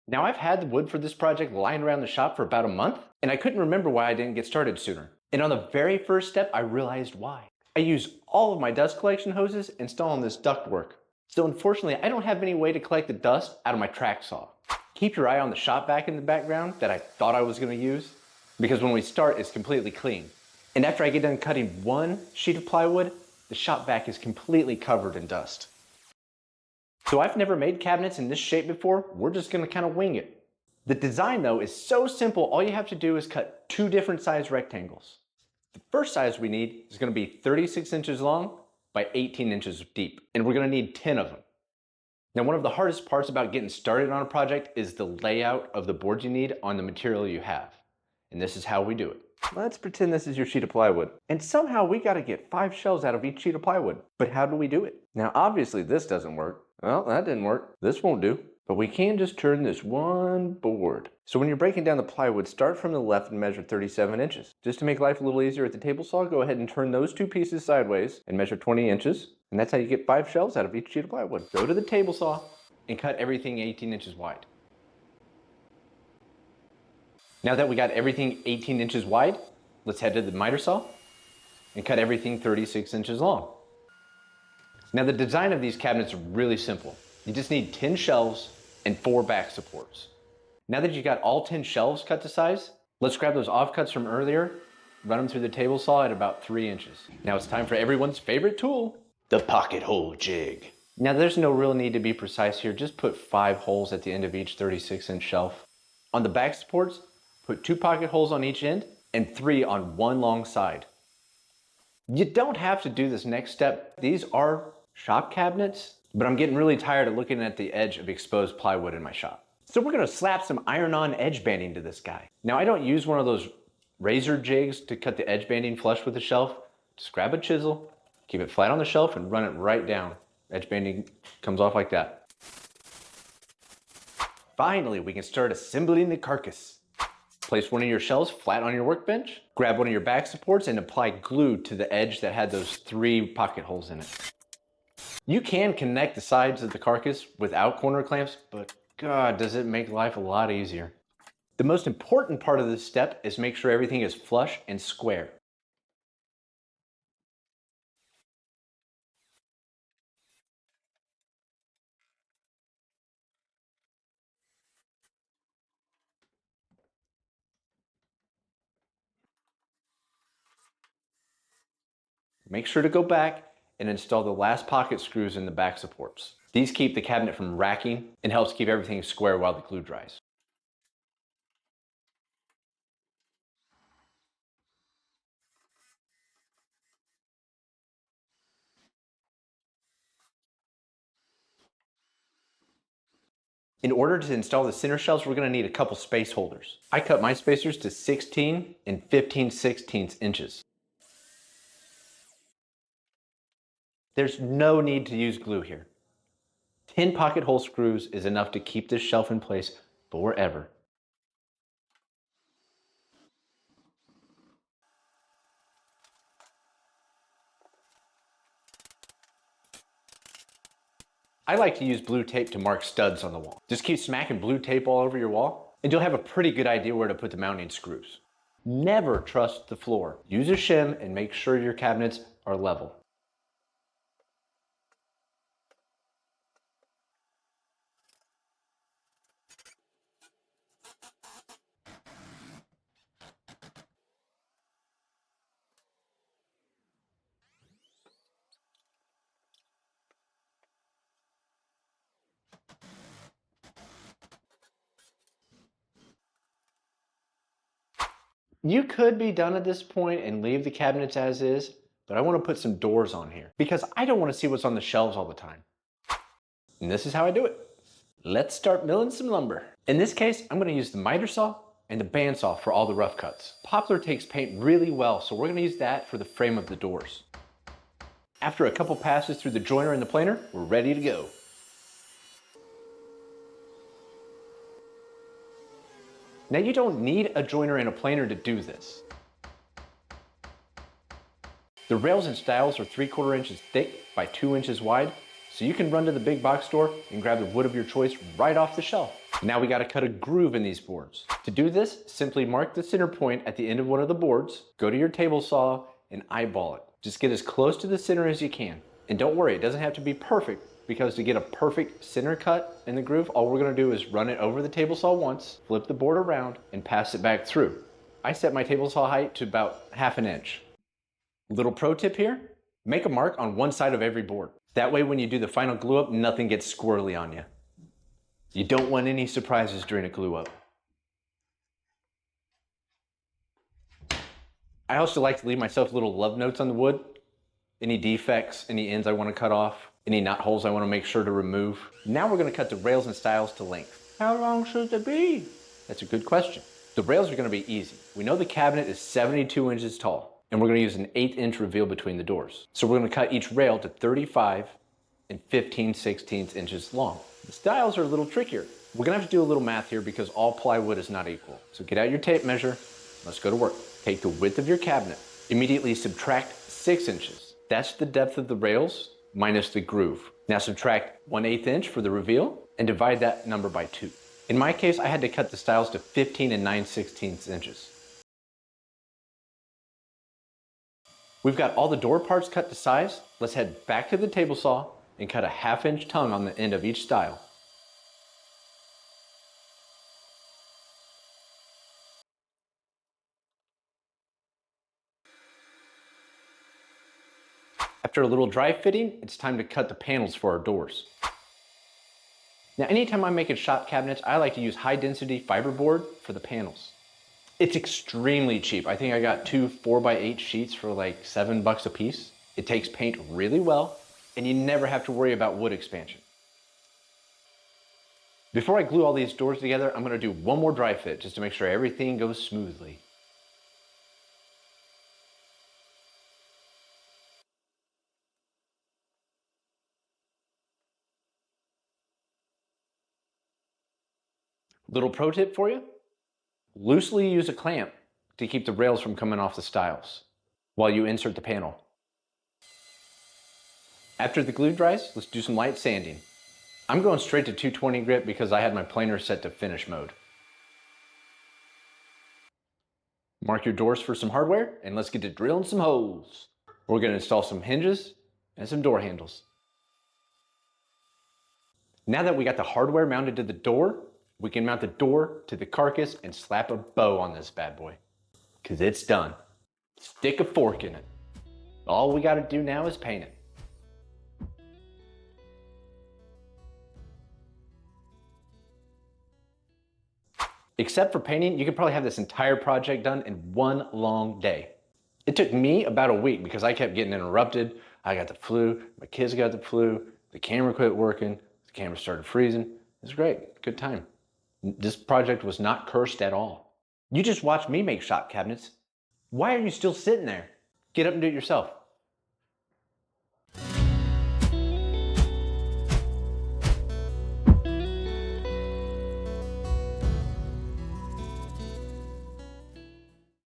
Now I've had the wood for this project lying around the shop for about a month, and I couldn't remember why I didn't get started sooner. And on the very first step, I realized why. I used all of my dust collection hoses installing this ductwork. So unfortunately, I don't have any way to collect the dust out of my track saw. Keep your eye on the shop vac in the background that I thought I was going to use, because when we start, it's completely clean. And after I get done cutting one sheet of plywood, the shop vac is completely covered in dust. So I've never made cabinets in this shape before. We're just going to kind of wing it. The design though is so simple. All you have to do is cut two different size rectangles. The first size we need is going to be 36 inches long by 18 inches deep, and we're going to need 10 of them. Now, one of the hardest parts about getting started on a project is the layout of the boards you need on the material you have. And this is how we do it. Let's pretend this is your sheet of plywood. And somehow we got to get 5 shelves out of each sheet of plywood. But how do we do it? Now, obviously this doesn't work. Well, that didn't work. This won't do. But we can just turn this one board. So when you're breaking down the plywood, start from the left and measure 37 inches. Just to make life a little easier at the table saw, go ahead and turn those two pieces sideways and measure 20 inches. And that's how you get 5 shelves out of each sheet of plywood. Go to the table saw and cut everything 18 inches wide. Now that we got everything 18 inches wide, let's head to the miter saw and cut everything 36 inches long. Now the design of these cabinets are really simple. You just need 10 shelves and 4 back supports. Now that you got all 10 shelves cut to size, let's grab those offcuts from earlier, run them through the table saw at about 3 inches. Now it's time for everyone's favorite tool, the pocket hole jig. Now there's no real need to be precise here, just put 5 holes at the end of each 36-inch shelf. On the back supports, put 2 pocket holes on each end and 3 on one long side. You don't have to do this next step. These are shop cabinets, but I'm getting really tired of looking at the edge of exposed plywood in my shop. So we're gonna slap some iron-on edge banding to this guy. Now I don't use one of those razor jigs to cut the edge banding flush with the shelf. Just grab a chisel, keep it flat on the shelf and run it right down. Edge banding comes off like that. Finally, we can start assembling the carcass. Place one of your shelves flat on your workbench, grab one of your back supports and apply glue to the edge that had those 3 pocket holes in it. You can connect the sides of the carcass without corner clamps, but God, does it make life a lot easier. The most important part of this step is make sure everything is flush and square. Make sure to go back and install the last pocket screws in the back supports. These keep the cabinet from racking and helps keep everything square while the glue dries. In order to install the center shelves, we're going to need a couple space holders. I cut my spacers to 16 and 15/16 inches. There's no need to use glue here. 10 pocket hole screws is enough to keep this shelf in place forever. I like to use blue tape to mark studs on the wall. Just keep smacking blue tape all over your wall and you'll have a pretty good idea where to put the mounting screws. Never trust the floor. Use a shim and make sure your cabinets are level. You could be done at this point and leave the cabinets as is, but I want to put some doors on here because I don't want to see what's on the shelves all the time. And this is how I do it. Let's start milling some lumber. In this case, I'm going to use the miter saw and the bandsaw for all the rough cuts. Poplar takes paint really well, so we're going to use that for the frame of the doors. After a couple passes through the joiner and the planer, we're ready to go. Now you don't need a joiner and a planer to do this. The rails and stiles are 3/4 inches thick by 2 inches wide, so you can run to the big box store and grab the wood of your choice right off the shelf. Now we gotta cut a groove in these boards. To do this, simply mark the center point at the end of one of the boards, go to your table saw and eyeball it. Just get as close to the center as you can. And don't worry, it doesn't have to be perfect, because to get a perfect center cut in the groove, all we're gonna do is run it over the table saw once, flip the board around, and pass it back through. I set my table saw height to about 1/2 inch. Little pro tip here, make a mark on one side of every board. That way when you do the final glue up, nothing gets squirrely on you. You don't want any surprises during a glue up. I also like to leave myself little love notes on the wood. Any defects, any ends I want to cut off, any knot holes I want to make sure to remove. Now we're going to cut the rails and stiles to length. How long should they be? That's a good question. The rails are going to be easy. We know the cabinet is 72 inches tall, and we're going to use an 1/8 inch reveal between the doors. So we're going to cut each rail to 35 and 15/16 inches long. The stiles are a little trickier. We're going to have to do a little math here because all plywood is not equal. So get out your tape measure. Let's go to work. Take the width of your cabinet. Immediately subtract 6 inches. That's the depth of the rails minus the groove. Now subtract 1/8 inch for the reveal and divide that number by 2. In my case, I had to cut the stiles to 15 and 9/16 inches. We've got all the door parts cut to size. Let's head back to the table saw and cut a 1/2 inch tongue on the end of each stile. After a little dry fitting, it's time to cut the panels for our doors. Now, anytime I'm making shop cabinets, I like to use high density fiberboard for the panels. It's extremely cheap. I think I got 2 4x8 sheets for like $7 a piece. It takes paint really well, and you never have to worry about wood expansion. Before I glue all these doors together, I'm gonna do one more dry fit just to make sure everything goes smoothly. Little pro tip for you, loosely use a clamp to keep the rails from coming off the stiles while you insert the panel. After the glue dries, let's do some light sanding. I'm going straight to 220 grit because I had my planer set to finish mode. Mark your doors for some hardware and let's get to drilling some holes. We're going to install some hinges and some door handles. Now that we got the hardware mounted to the door, we can mount the door to the carcass and slap a bow on this bad boy, because it's done. Stick a fork in it. All we got to do now is paint it. Except for painting, you could probably have this entire project done in one long day. It took me about a week because I kept getting interrupted. I got the flu, my kids got the flu, the camera quit working, the camera started freezing. It was great, good time. This project was not cursed at all. You just watched me make shop cabinets. Why are you still sitting there? Get up and do it yourself.